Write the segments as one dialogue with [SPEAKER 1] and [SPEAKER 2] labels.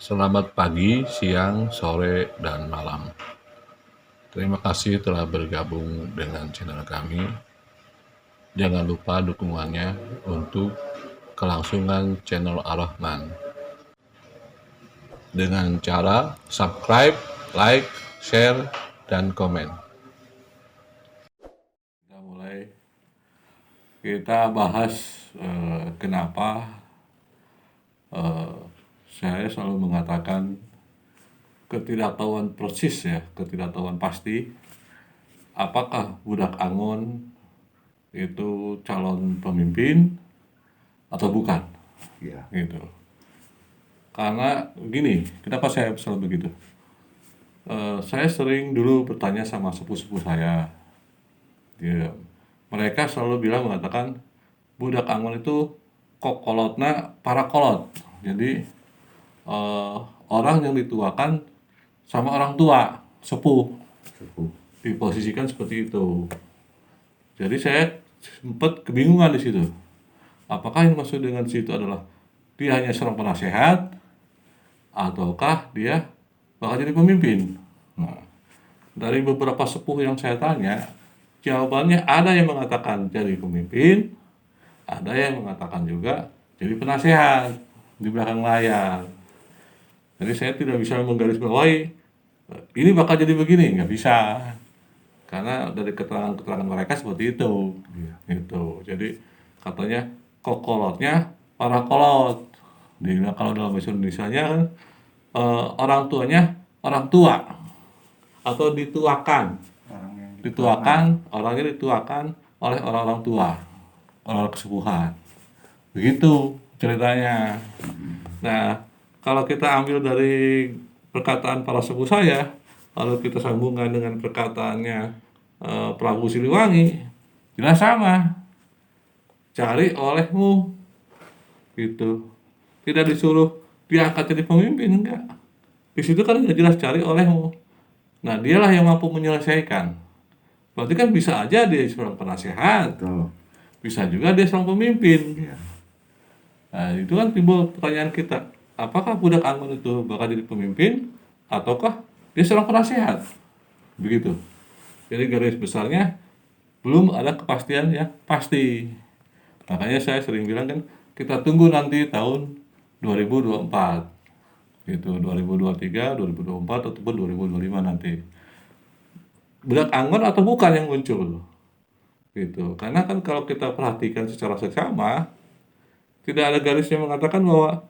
[SPEAKER 1] Selamat pagi, siang, sore, dan malam. Terima kasih telah bergabung dengan channel kami. Jangan lupa dukungannya untuk kelangsungan channel Ar-Rahman dengan cara subscribe, like, share, dan komen. Kita bahas kenapa saya selalu mengatakan ketidaktahuan persis ya, ketidaktahuan pasti apakah budak Angon itu calon pemimpin atau bukan.
[SPEAKER 2] Ya.
[SPEAKER 1] Gitu. Karena gini, kenapa saya selalu begitu? Saya sering dulu bertanya sama sepupu-sepupu saya. Mereka selalu mengatakan budak Angon itu kokolotna para kolot. Jadi orang yang dituakan sama orang tua, sepuh. Diposisikan seperti itu. Jadi saya sempat kebingungan di situ. Apakah yang maksud dengan situ adalah dia hanya seorang penasehat ataukah dia bakal jadi pemimpin? Nah, dari beberapa sepuh yang saya tanya, jawabannya ada yang mengatakan jadi pemimpin, ada yang mengatakan juga jadi penasehat di belakang layar. Jadi saya tidak bisa menggarisbawahi ini bakal jadi begini, nggak bisa. Karena dari keterangan-keterangan mereka seperti itu. Gitu. Jadi katanya kokolotnya para kolot. Kalau dalam bahasa Indonesianya kan orang tuanya orang tua atau dituakan. Orangnya dituakan oleh orang-orang tua, orang kesepuhan. Begitu ceritanya. Nah, kalau kita ambil dari perkataan para sepuh saya, lalu kita sambungkan dengan perkataannya Prabu Siliwangi, jelas sama. Cari olehmu, gitu. Tidak disuruh diangkat jadi pemimpin, enggak. Di situ kan udah jelas cari olehmu. Nah, dialah yang mampu menyelesaikan. Berarti kan bisa aja dia seorang penasehat, bisa juga dia seorang pemimpin. Nah, itu kan timbul pertanyaan kita, apakah budak Angon itu bakal jadi pemimpin ataukah dia seorang penasehat? Begitu. Jadi garis besarnya belum ada kepastian yang pasti. Makanya saya sering bilang kan kita tunggu nanti tahun 2024. Gitu, 2023, 2024 ataupun 2025 nanti. Budak Angon atau bukan yang muncul? Gitu. Karena kan kalau kita perhatikan secara seksama, tidak ada garis yang mengatakan bahwa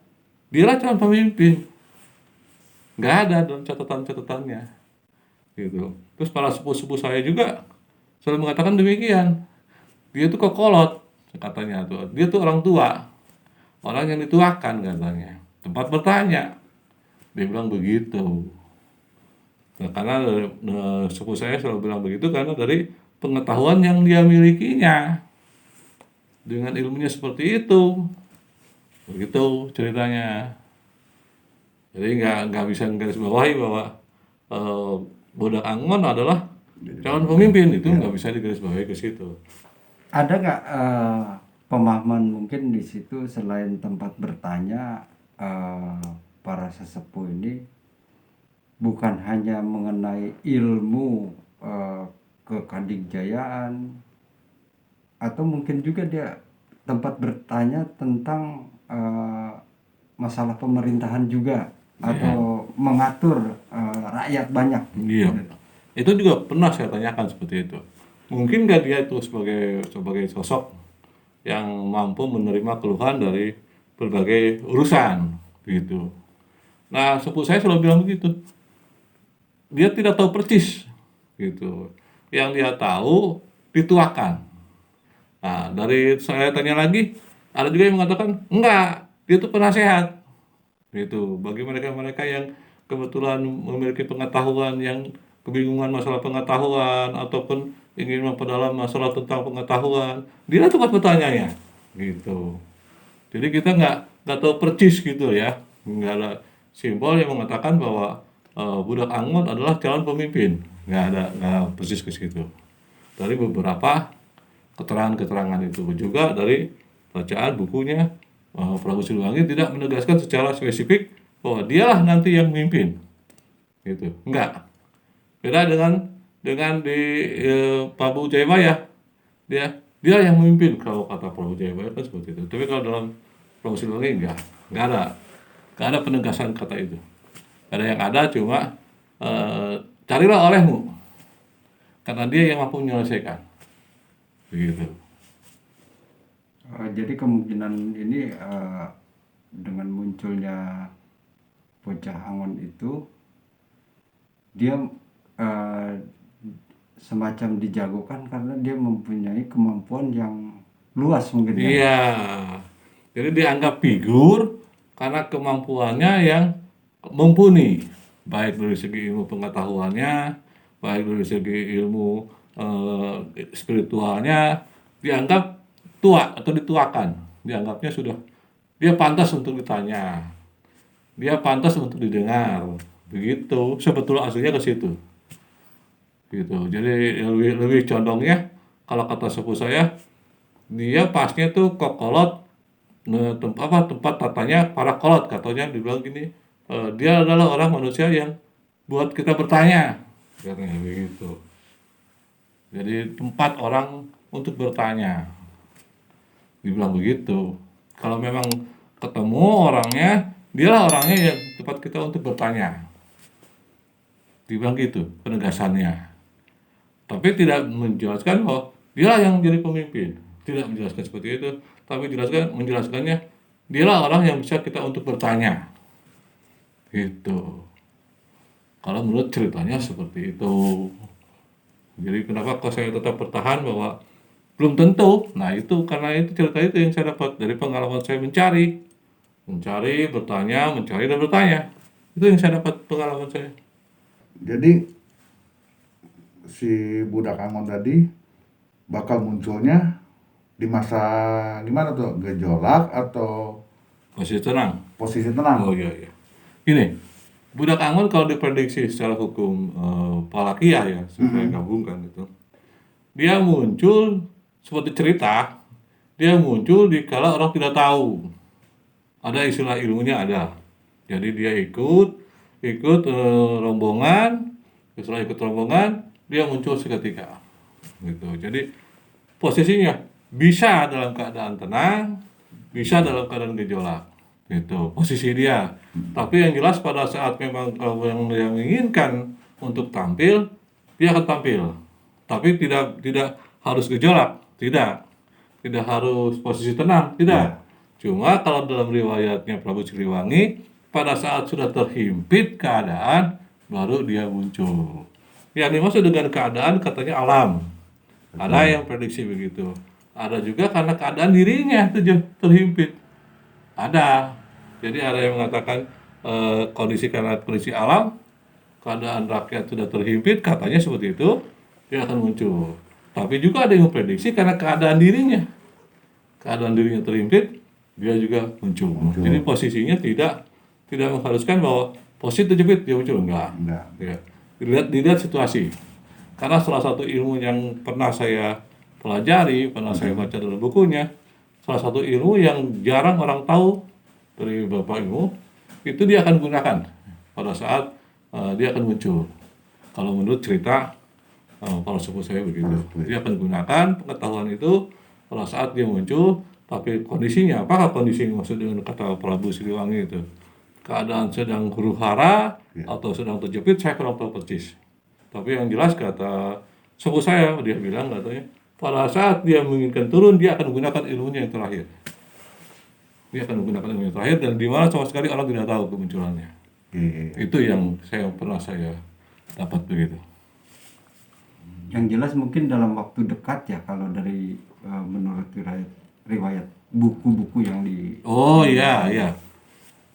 [SPEAKER 1] dialah calon pemimpin. Nggak ada dalam catatan-catatannya. Gitu. Terus para sepupu-sepupu saya juga selalu mengatakan demikian. Dia tuh kokolot, katanya tuh. Dia tuh orang tua. Orang yang dituakan katanya. Tempat bertanya. Dia bilang begitu. Nah, karena sepupu saya selalu bilang begitu karena dari pengetahuan yang dia milikinya. Dengan ilmunya seperti itu. Begitu ceritanya. Jadi nggak bisa garisbawahi bahwa budak Angon adalah calon pemimpin, itu nggak bisa digarisbawahi ke situ.
[SPEAKER 2] Ada nggak pemahaman mungkin di situ selain tempat bertanya para sesepuh ini bukan hanya mengenai ilmu kekandingjayaan atau mungkin juga dia tempat bertanya tentang masalah pemerintahan juga atau mengatur rakyat banyak.
[SPEAKER 1] Iya. Itu juga pernah saya tanyakan seperti itu. Mungkin nggak dia itu sebagai sosok yang mampu menerima keluhan dari berbagai urusan, gitu. Nah, sepupu saya selalu bilang begitu. Dia tidak tahu persis, gitu. Yang dia tahu dituakan. Nah, dari saya tanya lagi, ada juga yang mengatakan enggak, dia itu penasehat. Gitu. Bagi mereka-mereka yang kebetulan memiliki pengetahuan yang kebingungan masalah pengetahuan ataupun ingin memperdalam masalah tentang pengetahuan, dia tempat bertanya, gitu. Jadi kita nggak tahu persis gitu ya, nggak ada simbol yang mengatakan bahwa budak Angon adalah calon pemimpin, nggak persis ke situ. Dari beberapa keterangan-keterangan itu juga dari bacaan bukunya Prabu Siliwangi tidak menegaskan secara spesifik bahwa dialah nanti yang memimpin, gitu. Enggak. Beda dengan di Prabu Jayabaya, dia yang memimpin kalau kata Prabu Jayabaya kan seperti itu. Tapi kalau dalam Prabu Siliwangi enggak ada penegasan kata itu. Ada yang ada cuma carilah olehmu, karena dia yang mampu menyelesaikan, begitu.
[SPEAKER 2] Jadi kemungkinan ini dengan munculnya bocah Angon itu, dia semacam dijagokan karena dia mempunyai kemampuan yang luas mungkin ya.
[SPEAKER 1] Iya, jadi dianggap figur karena kemampuannya yang mumpuni, baik dari segi ilmu pengetahuannya, baik dari segi ilmu spiritualnya, dianggap tua atau dituakan, dianggapnya sudah dia pantas untuk ditanya, dia pantas untuk didengar, begitu. Sebetulnya aslinya ke situ, gitu. Jadi lebih condongnya kalau kata sepupu saya, dia pasnya tuh kokolot, tempat tatanya para kolot, katanya dibilang gini, dia adalah orang manusia yang buat kita bertanya, katanya begitu. Jadi tempat orang untuk bertanya, dibilang begitu. Kalau memang ketemu orangnya, dialah orangnya yang tempat kita untuk bertanya, dibilang gitu penegasannya. Tapi tidak menjelaskan bahwa dialah yang menjadi pemimpin, tidak menjelaskan seperti itu, tapi menjelaskannya dialah orang yang bisa kita untuk bertanya, gitu. Kalau menurut ceritanya seperti itu. Jadi kenapa kok saya tetap bertahan bahwa belum tentu. Nah itu karena itu cerita itu yang saya dapat dari pengalaman saya mencari, bertanya, mencari dan bertanya. Itu yang saya dapat pengalaman saya.
[SPEAKER 3] Jadi si budak Angon tadi bakal munculnya di masa gimana tuh, gejolak atau
[SPEAKER 1] Masih tenang.
[SPEAKER 3] posisi tenang?
[SPEAKER 1] Oh iya. Ini budak Angon kalau diprediksi secara hukum Palakia ya, saya gabungkan itu. Dia muncul seperti cerita, dia muncul di kala orang tidak tahu. Ada istilah ilmunya ada. Jadi dia ikut rombongan, setelah ikut rombongan, dia muncul seketika. Gitu. Jadi posisinya bisa dalam keadaan tenang, bisa dalam keadaan gejolak. Gitu, posisi dia. Tapi yang jelas pada saat memang kalau yang dia menginginkan untuk tampil, dia akan tampil. Tapi tidak harus gejolak, tidak harus posisi tenang, tidak. Cuma kalau dalam riwayatnya Prabu Siliwangi, pada saat sudah terhimpit keadaan, baru dia muncul. Yang dimaksud dengan keadaan katanya alam. Ada yang prediksi begitu. Ada juga karena keadaan dirinya terhimpit. Ada. Jadi ada yang mengatakan karena kondisi alam, keadaan rakyat sudah terhimpit, katanya seperti itu, dia akan muncul. Tapi juga ada yang memprediksi karena keadaan dirinya terhimpit, dia juga muncul. Jadi posisinya tidak mengharuskan bahwa posisi terjepit dia muncul, enggak. Ya. Dilihat situasi. Karena salah satu ilmu yang pernah saya pelajari, pernah saya baca dalam bukunya, salah satu ilmu yang jarang orang tahu dari beberapa ilmu, itu dia akan gunakan pada saat dia akan muncul. Kalau menurut cerita para sepupu saya begitu, dia akan gunakan pengetahuan itu pada saat dia muncul. Tapi kondisinya, apakah kondisi maksud dengan kata Prabu Siliwangi itu? Keadaan sedang huru hara atau sedang terjepit, saya kurang tahu persis. Tapi yang jelas kata sepupu saya, dia bilang katanya, pada saat dia menginginkan turun, dia akan menggunakan ilmunya yang terakhir. Dia akan menggunakan ilmu yang terakhir, dan di mana sama sekali orang tidak tahu kemunculannya. Itu yang pernah saya dapat begitu.
[SPEAKER 2] Yang jelas mungkin dalam waktu dekat ya, kalau dari menurut riwayat buku-buku yang di...
[SPEAKER 1] Oh iya.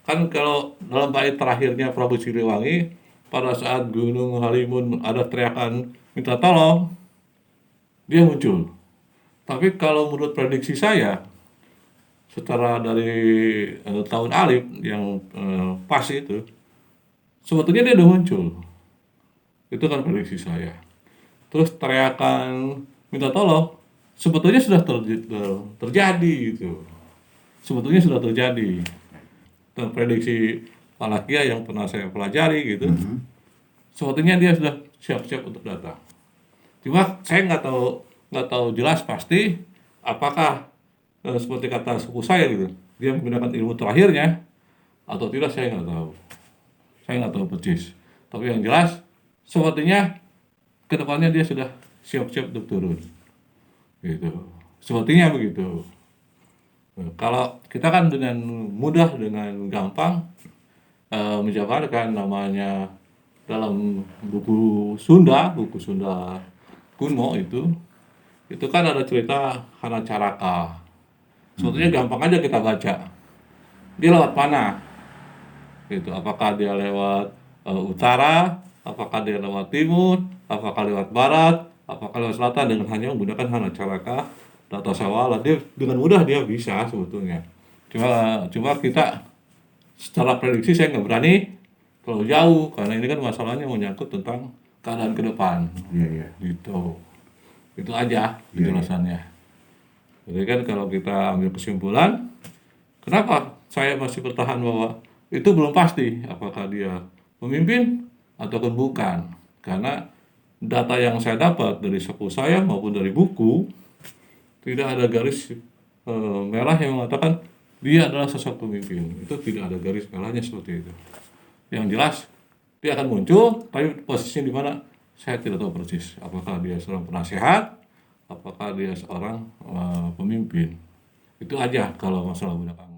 [SPEAKER 1] Kan kalau dalam bait terakhirnya Prabu Siliwangi, pada saat Gunung Halimun ada teriakan minta tolong, dia muncul. Tapi kalau menurut prediksi saya, secara dari tahun alif yang pas itu, sebetulnya dia udah muncul. Itu kan prediksi saya. Terus teriakan minta tolong, sebetulnya sudah terjadi gitu. Sebetulnya sudah terjadi. Dan prediksi Malakia yang pernah saya pelajari gitu,
[SPEAKER 3] Mhm.
[SPEAKER 1] sepertinya dia sudah siap-siap untuk datang. Cuma saya nggak tahu jelas pasti apakah seperti kata suku saya gitu, dia menggunakan ilmu terakhirnya atau tidak, saya nggak tahu. Saya nggak tahu persis. Tapi yang jelas sepertinya kedepannya dia sudah siap-siap untuk turun. Gitu. Sepertinya begitu. Kalau kita kan dengan mudah, dengan gampang menjabarkan namanya dalam buku Sunda kuno itu kan ada cerita Hana Caraka. Sebetulnya gampang aja kita baca. Dia lewat mana? Gitu. Apakah dia lewat utara? Apakah dia lewat timur? Apakah lewat barat? Apakah lewat selatan? Dengan hanya menggunakan Hana Caraka, Tata Sawala, dia dengan mudah dia bisa sebetulnya. Cuma kita secara prediksi saya nggak berani terlalu jauh karena ini kan masalahnya menyangkut tentang keadaan ke depan.
[SPEAKER 3] Iya, iya.
[SPEAKER 1] Gitu. Itu aja
[SPEAKER 3] Iya, iya.
[SPEAKER 1] penjelasannya. Jadi kan kalau kita ambil kesimpulan, kenapa saya masih bertahan bahwa itu belum pasti apakah dia pemimpin ataupun bukan. Karena data yang saya dapat dari sepupu saya maupun dari buku, tidak ada garis merah yang mengatakan dia adalah sosok pemimpin. Itu tidak ada garis merahnya seperti itu. Yang jelas dia akan muncul, tapi posisinya di mana saya tidak tahu persis. Apakah dia seorang penasehat, apakah dia seorang pemimpin. Itu aja kalau masalah budak Anggun.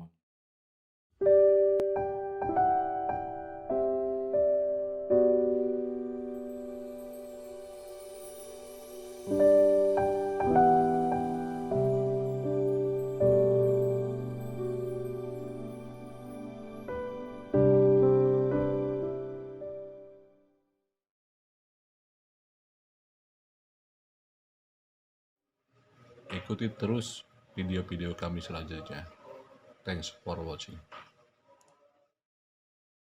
[SPEAKER 1] Ikuti terus video-video kami selanjutnya. Thanks for watching.